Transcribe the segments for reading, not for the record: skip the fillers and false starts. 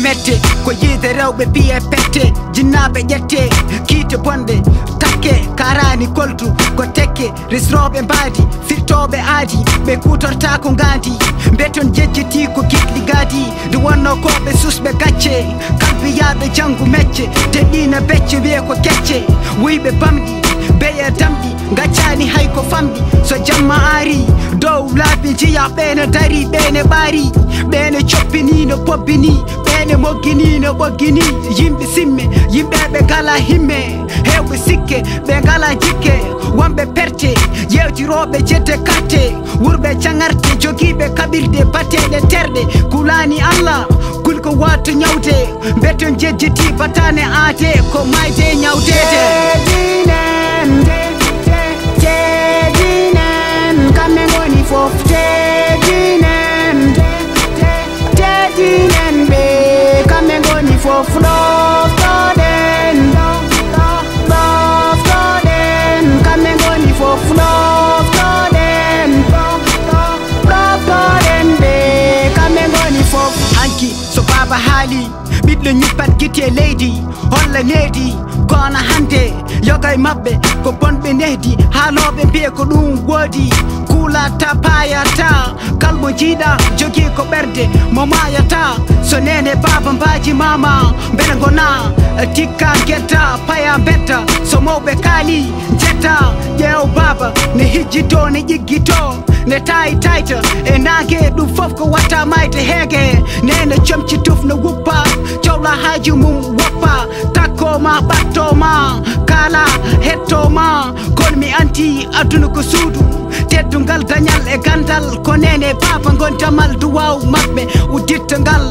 mette ko yide rewɓe biye pette jinnaɓe ƴette kiite bonde takke karani koltu ko tekke resroɓe mbadi firtoɓe aadi ɓe kutorta ko gandi beton jejjiti ko kiɗɗi gadi nde wonno koɓe susɓe gacce kalbiyaɓe janggu mecce teɗɗina becce wiye ko kecce wuyɓe bamɗi beye damɗi gaccani hay ko famɗi so jamma ari dow laabi jiya ɓene dari ɓene ɓaari ɓene coppini no pobbini ɓene moggini no ɓoggini yimɓe simme yimɓeɓe gala himme hewɓe sikke ɓe gala jikke wonɓe perte yewtiroɓe jette karte wurɓe cagarte jogiɓe kaɓirde bateɗe terɗe kulani Allah kulko watto ñawde beton jejjiti batane aate ko mayde ñawdede Tedinen kamɓe goni fof tedinen ɓe kamɓe goni fof ɗoftoɗen kamɓe goni fof ɗoftoɗen ɓe kamɓe goni fof hanki so baba haali ɓiɗɗo ñippat guite leydi holla needi kono hande yogay mabɓe ko bonɓe nehdi haaloɓe mbiye ko ɗum woodi kuulata payata kalmo jiiɗa jogui ko ɓerde mo mayata so nene baba mbaji mama beɗe gona tikka guetta paya betta so mawɓe kaali jetta ƴeew baba ne hijjito ne ƴiggito ne tayi tayta e nangue ɗum foof ko watta mayde heege nene comci tuf no wuppa cowla haji mum woppa takkoma ɓattoma kala hettoma kono mi anti aduna ko suudu teddungal dañal e gandal ko nene baba gontamal duwaw mabɓe uddittangal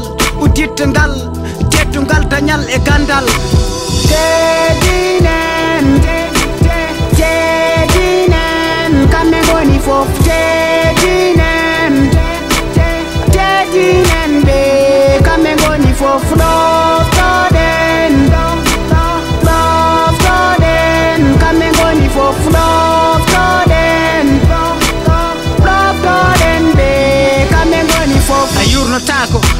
teddungal dañal e gandal tedinen kamɓe goni fof tedinen ɓe kamɓe goni fof ɗoftoɗen kamɓe goni fof ɗoftoɗen ɓe kamɓe goni fof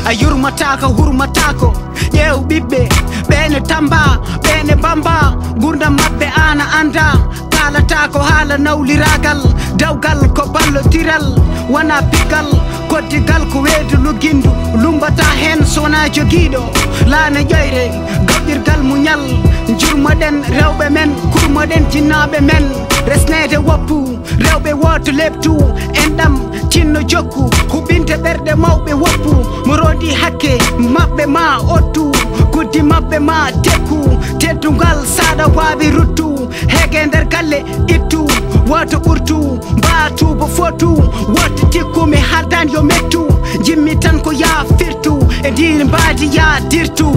a yurmatako hurmatako ƴeew ɓiɓɓe ɓene tamba ɓene bamba gurdam mabɓe ana anda kalata ko haala nawliragal dawgal ko ballotiral wona piggal koddigal ko weedu luggindu lumbata hen sowona joguiɗo laana ƴoyre gawƴirgal muñal jurmoɗen rewɓe men kurmoɗen jinnaɓe men resnede woppu rewɓe woto lebtu enɗam tinno jokku huɓɓinte ɓerɗe mawɓe woppu mo rondi hakke mabɓe ma ottu guddi mabɓe ma tekku teddungal saɗa wawi ruttu heege nder galle ittu woto ɓurtu mbatubo fotu woto tikkumi haaldani yo mettu jimmi tan ko ya firtu e ndin mbadi ya dirtu